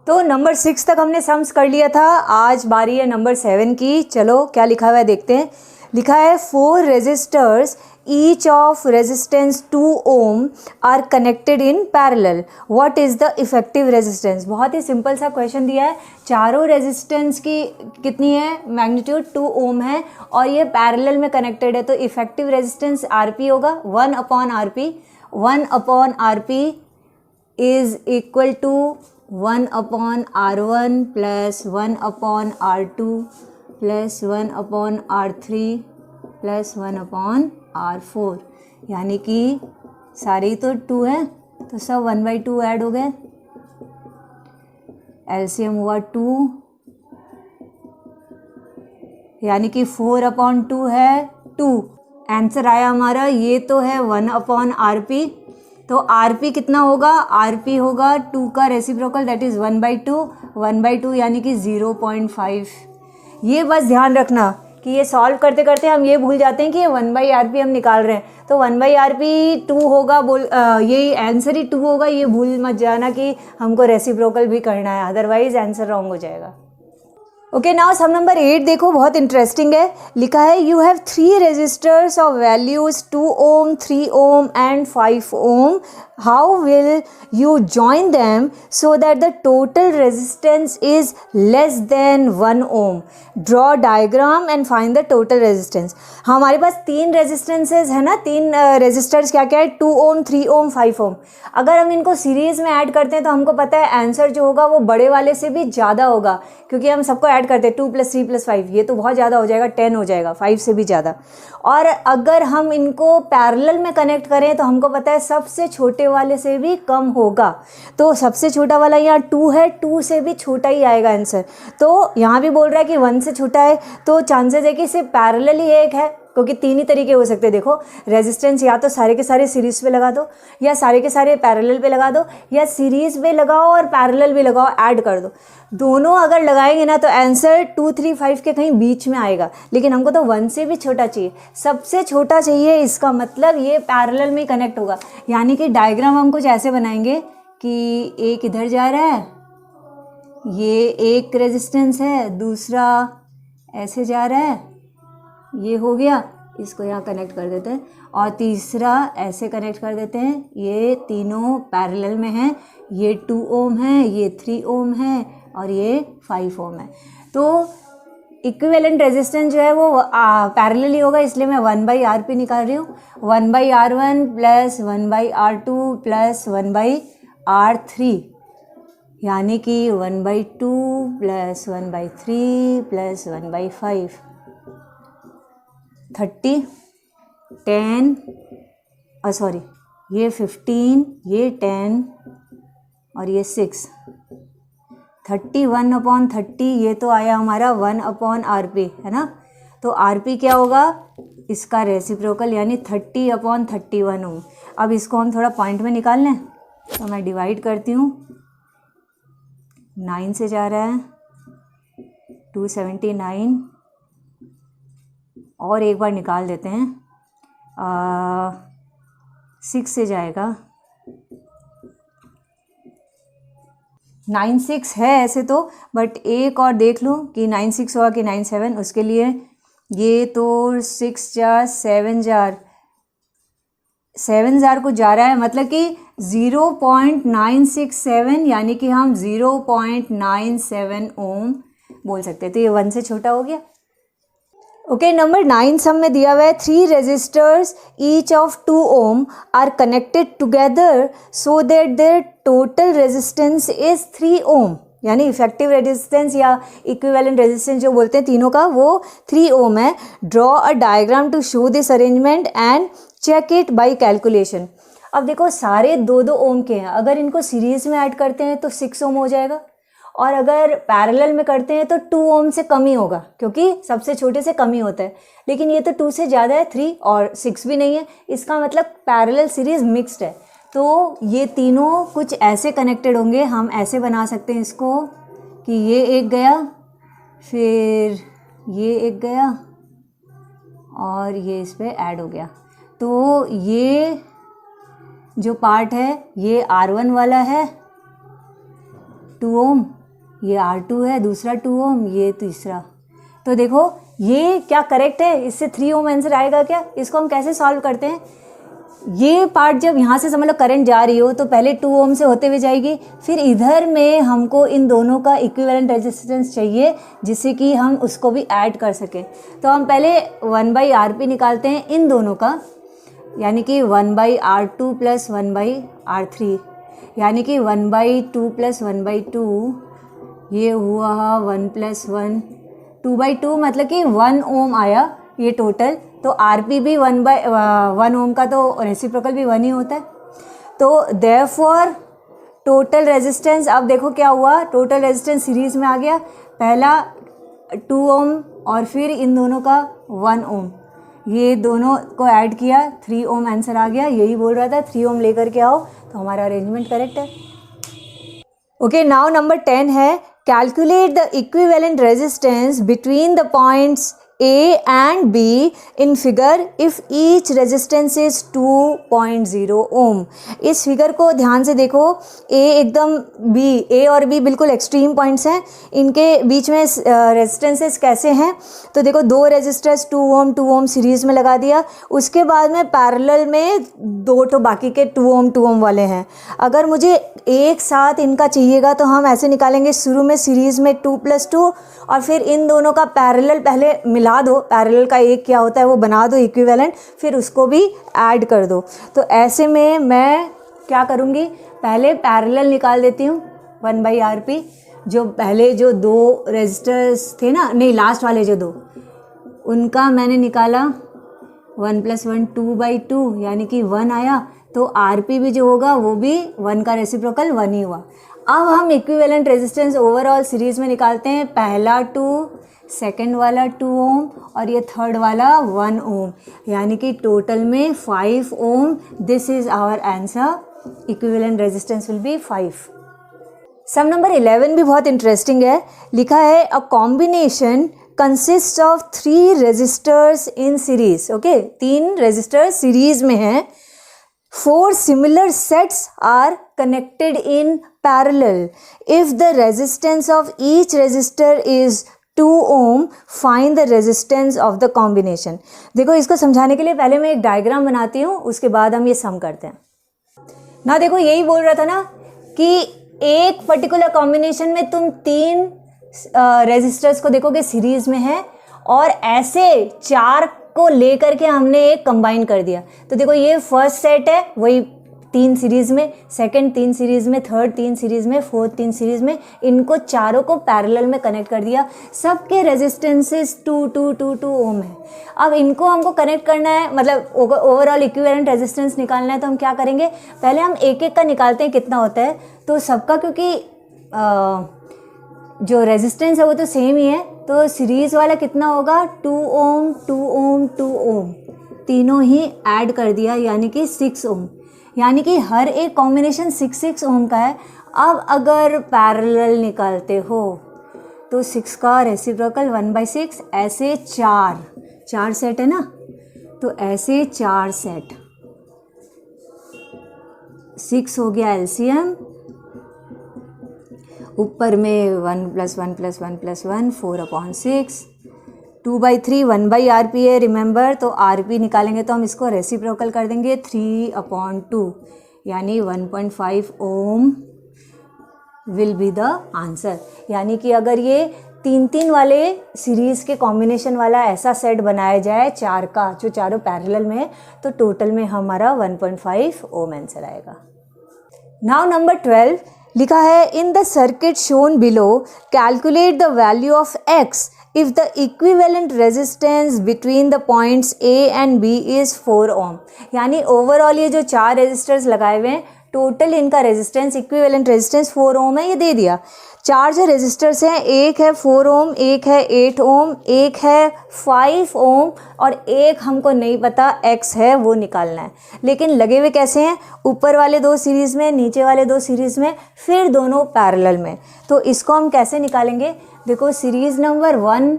तो नंबर 6 तक हमने सम्स कर लिया था, आज बारी है नंबर 7 की। चलो क्या लिखा हुआ है देखते हैं। लिखा है 4 resistors each of resistance 2 ohm are connected in parallel, what is the effective resistance. बहुत ही सिंपल सा क्वेश्चन दिया है। चारों रेजिस्टेंस की कितनी है, मैग्नीट्यूड 2 ओम है और ये पैरेलल में कनेक्टेड है, तो इफेक्टिव रेजिस्टेंस आरपी होगा 1/RP। 1/RP is equal to 1/R1 plus 1/R2 plus 1/R3 plus 1/R4, यानी कि सारे ही तो 2 है तो सब 1/2 ऐड हो गए। एलसीएम हुआ 2, यानी कि 4/2 है 2। आंसर आया हमारा, ये तो है 1/RP। तो RP कितना होगा, RP होगा 2 का रेसिप्रोकल, दैट इज़ 1/2। 1/2 यानी कि 0.5। ये बस ध्यान रखना कि ये सॉल्व करते करते हम ये भूल जाते हैं कि ये 1/RP हम निकाल रहे हैं, तो 1/RP 2 होगा, ये आंसर ही 2 होगा। ये भूल मत जाना कि हमको रेसिप्रोकल भी करना है, अदरवाइज आंसर रॉन्ग हो जाएगा। ओके, नाउ सम नंबर 8 देखो, बहुत इंटरेस्टिंग है। लिखा है you have 3 resistors of values 2 ohm, 3 ohm and 5 ohm. How will you join them so that the total resistance is less than 1 ohm. Draw diagram and find the total resistance. हमारे पास 3 resistances है ना, 3 resistors क्या क्या है, 2 ohm, 3 ओम, 5 ओम। अगर हम इनको सीरीज में ऐड करते हैं तो हमको पता है आंसर जो होगा वो बड़े वाले से भी ज़्यादा होगा, क्योंकि हम सबको ऐड करते हैं 2 + 3 + 5, ये तो बहुत ज़्यादा हो जाएगा, 10 हो जाएगा, 5 से भी ज़्यादा। और अगर हम इनको पैरेलल में कनेक्ट करें तो हमको पता है सबसे छोटे वाले से भी कम होगा, तो सबसे छोटा वाला यहाँ 2 है, 2 से भी छोटा ही आएगा आंसर। तो यहाँ भी बोल रहा है कि 1 से छोटा है, तो चांसेस है कि सिर्फ पैरेलल ही एक है, क्योंकि 3 ही तरीके हो सकते हैं। देखो रेजिस्टेंस या तो सारे के सारे सीरीज पे लगा दो, या सारे के सारे पैरेलल पे लगा दो, या सीरीज पे लगाओ और पैरेलल भी लगाओ, ऐड कर दो। दोनों अगर लगाएंगे ना तो आंसर 2, 3, 5 के कहीं बीच में आएगा, लेकिन हमको तो 1 से भी छोटा चाहिए, सबसे छोटा चाहिए। इसका मतलब ये पैरेलल में कनेक्ट होगा, यानी कि डायग्राम हम कुछ ऐसे बनाएंगे कि एक इधर जा रहा है, ये एक रेजिस्टेंस है, दूसरा ऐसे जा रहा है, ये हो गया, इसको यहाँ कनेक्ट कर देते हैं, और तीसरा ऐसे कनेक्ट कर देते हैं। ये तीनों पैरेलल में हैं, ये 2 ओम है, ये 3 ओम है और ये 5 ओम है। तो इक्विवेलेंट रेजिस्टेंस जो है वो पैरेलल ही होगा, इसलिए मैं 1/RP निकाल रही हूँ। 1/R1 plus 1/R2 plus 1/R3, यानी कि 1/2 प्लस 1/3 प्लस 1/5, 30, 10 सॉरी ये 15, ये 10 और ये 6, 31/30, ये तो आया हमारा 1/RP है ना। तो RP क्या होगा, इसका रेसिप्रोकल, यानी 30/31 ओम। अब इसको हम थोड़ा पॉइंट में निकाल लें, तो मैं डिवाइड करती हूँ, 9 से जा रहा है 279, और एक बार निकाल देते हैं, 6 से जाएगा 96 है ऐसे तो, बट एक और देख लूँ कि 96 होगा कि 97, उसके लिए ये तो 6 जार 7 जार 7 जार को जा रहा है, मतलब कि 0.967, यानी कि हम 0.97 ओम बोल सकते हैं। तो ये 1 से छोटा हो गया। ओके, नंबर 9 सम में दिया हुआ है 3 resistors each of 2 ohm are connected together so that their total resistance is 3 ohm, यानी इफेक्टिव रेजिस्टेंस या इक्विवेलेंट रेजिस्टेंस जो बोलते हैं तीनों का, वो 3 ओम है। ड्रॉ अ डायग्राम टू शो दिस अरेंजमेंट एंड चेक इट बाय कैलकुलेशन। अब देखो सारे 2-2 ओम के हैं, अगर इनको सीरीज में ऐड करते हैं तो 6 ओम हो जाएगा, और अगर पैरेलल में करते हैं तो 2 ओम से कम ही होगा, क्योंकि सबसे छोटे से कम ही होता है। लेकिन ये तो 2 से ज़्यादा है, 3 और 6 भी नहीं है, इसका मतलब पैरेलल सीरीज मिक्स्ड है। तो ये तीनों कुछ ऐसे कनेक्टेड होंगे, हम ऐसे बना सकते हैं इसको कि ये एक गया, फिर ये एक गया और ये इस पर ऐड हो गया। तो ये जो पार्ट है ये R1 वाला है, 2 ओम, ये R2 है, दूसरा 2 ओम, ये तीसरा। तो देखो ये क्या करेक्ट है, इससे 3 ओम आंसर आएगा क्या? इसको हम कैसे सॉल्व करते हैं? ये पार्ट जब यहाँ से समझ लो करंट जा रही हो तो पहले 2 ओम से होते हुए जाएगी, फिर इधर में हमको इन दोनों का इक्विवेलेंट रेजिस्टेंस चाहिए जिससे कि हम उसको भी ऐड कर सकें। तो हम पहले 1/RP निकालते हैं इन दोनों का, यानी कि 1/R2 प्लस 1/R3, यानी कि 1/2 प्लस 1/2, ये हुआ 1 प्लस 1, 2/2 मतलब कि 1 ओम आया ये टोटल। तो आरपी भी 1/1 ओम का तो रेसिप्रोकल भी 1 ही होता है। तो देयरफॉर टोटल रेजिस्टेंस, अब देखो क्या हुआ, टोटल रेजिस्टेंस सीरीज में आ गया, पहला 2 ओम और फिर इन दोनों का 1 ओम, ये दोनों को ऐड किया, 3 ओम आंसर आ गया। यही बोल रहा था 3 ओम लेकर के आओ, तो हमारा अरेंजमेंट करेक्ट है। ओके, नाउ नंबर 10 है, calculate the equivalent resistance between the points A and B in figure if each resistance is 2.0 ohm। इस फिगर को ध्यान से देखो, A एकदम A और B बिल्कुल एक्सट्रीम पॉइंट्स हैं, इनके बीच में रेजिस्टेंसेस कैसे हैं? तो देखो 2 रेजिस्टर्स 2 ओम सीरीज़ में लगा दिया, उसके बाद में पैरेलल में 2 तो बाकी के 2 ओम वाले हैं। अगर मुझे एक साथ इनका चाहिएगा तो हम ऐसे निकालेंगे, शुरू में सीरीज़ में 2 + 2 और फिर इन दोनों का पैरेलल पहले मिला दो, पैरेलल का एक क्या होता है वो बना दो इक्विवेलेंट, फिर उसको भी ऐड कर दो। तो ऐसे में मैं क्या करूँगी, पहले पैरेलल निकाल देती हूँ 1/RP, जो पहले जो 2 रेजिस्टर्स थे ना, नहीं लास्ट वाले जो 2, उनका मैंने निकाला 1 + 1 2/2, यानी कि 1 आया। तो आरपी भी जो होगा वो भी 1 का रेसिप्रोकल 1 ही हुआ। अब हम इक्विवेलेंट रेजिस्टेंस ओवरऑल सीरीज में निकालते हैं, पहला 2, सेकंड वाला 2 ओम और ये थर्ड वाला 1 ओम, यानी कि टोटल में 5 ohm. This is our answer, equivalent resistance will be 5। Some number 11 भी बहुत इंटरेस्टिंग है, लिखा है a combination consist of 3 resistors in series. Okay, 3 resistors series में हैं, 4 similar sets are connected in parallel. If the resistance of each resistor is 2 ohm, find the resistance of the combination. देखो इसको समझाने के लिए पहले मैं एक डायग्राम बनाती हूँ, उसके बाद हम ये सम करते हैं ना। देखो यही बोल रहा था ना कि एक पर्टिकुलर कॉम्बिनेशन में तुम 3 रेजिस्टर्स को देखोगे सीरीज में है और ऐसे 4 को लेकर के हमने एक कंबाइन कर दिया। तो देखो ये फर्स्ट सेट है, वही 3 सीरीज में, सेकंड 3 सीरीज में, थर्ड 3 सीरीज में, फोर्थ 3 सीरीज में, इनको चारों को पैरेलल में कनेक्ट कर दिया। सबके रेजिस्टेंसेस 2 ओम है। अब इनको हमको कनेक्ट करना है, मतलब ओवरऑल इक्विवेलेंट रेजिस्टेंस निकालना है। तो हम क्या करेंगे, पहले हम एक एक का निकालते हैं कितना होता है। तो सबका क्योंकि जो रेजिस्टेंस है वो तो सेम ही है, तो सीरीज़ वाला कितना होगा, 2 ओम 2 ओम 2 ओम, तीनों ही ऐड कर दिया, यानी कि 6 ओम, यानी कि हर एक कॉम्बिनेशन 6 ओम का है। अब अगर पैरेलल निकालते हो तो 6 का रेसिप्रोकल 1/6, ऐसे 4 सेट है ना, तो ऐसे 4 सेट, 6 हो गया एलसीएम, ऊपर में 1 + 1 + 1 + 1 4/6, 2/3 1/RP है रिमेंबर। तो RP निकालेंगे तो हम इसको रेसिप्रोकल कर देंगे 3/2, यानी 1.5 ohm will be the answer. यानी कि अगर ये 3 वाले सीरीज़ के कॉम्बिनेशन वाला ऐसा सेट बनाया जाए 4 का, जो चारों पैरेलल में है, तो टोटल में हमारा 1.5 ओम आंसर आएगा। नाउ नंबर 12 लिखा है in the circuit shown below calculate the value of x if the equivalent resistance between the points A and B is 4 ohm। यानी ओवरऑल ये जो 4 रेजिस्टर्स लगाए हुए हैं, टोटल इनका रेजिस्टेंस, इक्विवेलेंट रेजिस्टेंस 4 ओम है, ये दे दिया। 4 जो रेजिस्टर्स हैं, एक है 4 ओम, एक है 8 ओम, एक है 5 ओम और एक हमको नहीं पता x है, वो निकालना है। लेकिन लगे हुए कैसे हैं, ऊपर वाले 2 सीरीज़ में, नीचे वाले 2 सीरीज़ में, फिर दोनों पैरेलल में। तो इसको हम कैसे निकालेंगे, देखो सीरीज़ नंबर 1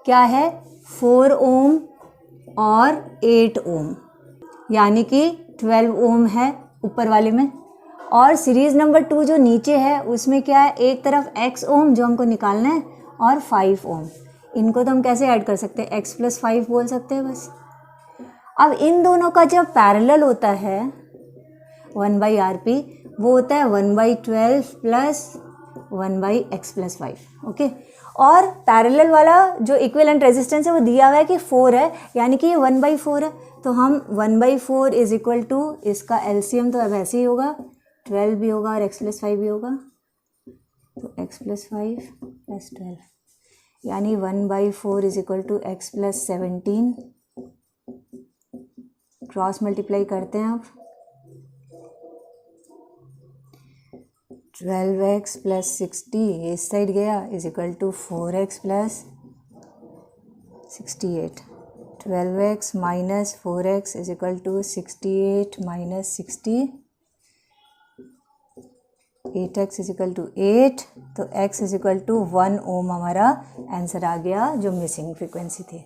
क्या है, 4 ओम और 8 ओम, यानी कि 12 ओम है ऊपर वाले में, और सीरीज़ नंबर 2 जो नीचे है उसमें क्या है, एक तरफ x ओम जो हमको निकालना है और 5 ओम, इनको तो हम कैसे ऐड कर सकते हैं, x + 5 बोल सकते हैं बस। अब इन दोनों का जब पैरेलल होता है 1/RP, वो होता है 1/12 + 1/x + 5, ओके। और पैरेलल वाला जो इक्विवेलेंट रेजिस्टेंस है वो दिया हुआ है कि 4 है, यानी कि ये 1/4 है, तो हम 1/4 = इसका एलसीएम तो अब ऐसे ही होगा, 12 भी होगा और x + 5 भी होगा, तो x + 5 + 12, यानी 1/4 = x + 17। क्रॉस मल्टीप्लाई करते हैं अब, 12x + 60 इस साइड गया = 4x + 68, 12x - 4x = 68 - 60, 8x = 8, तो x = 1 ओम हमारा आंसर आ गया जो मिसिंग फ्रीक्वेंसी थी।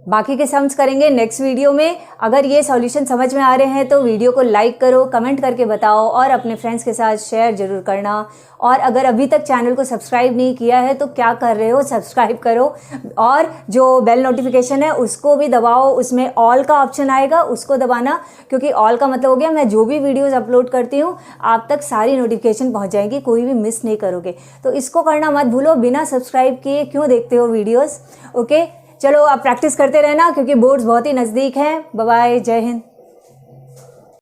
बाकी के सम्स करेंगे नेक्स्ट वीडियो में। अगर ये सॉल्यूशन समझ में आ रहे हैं तो वीडियो को लाइक करो, कमेंट करके बताओ और अपने फ्रेंड्स के साथ शेयर जरूर करना। और अगर अभी तक चैनल को सब्सक्राइब नहीं किया है तो क्या कर रहे हो, सब्सक्राइब करो और जो बेल नोटिफिकेशन है उसको भी दबाओ, उसमें ऑल का ऑप्शन आएगा उसको दबाना, क्योंकि ऑल का मतलब हो गया मैं जो भी वीडियोज़ अपलोड करती हूँ आप तक सारी नोटिफिकेशन पहुँच जाएगी, कोई भी मिस नहीं करोगे। तो इसको करना मत भूलो, बिना सब्सक्राइब किए क्यों देखते हो वीडियोज़, ओके। चलो आप प्रैक्टिस करते रहना क्योंकि बोर्ड्स बहुत ही नज़दीक हैं। बाय बाय, जय हिंद।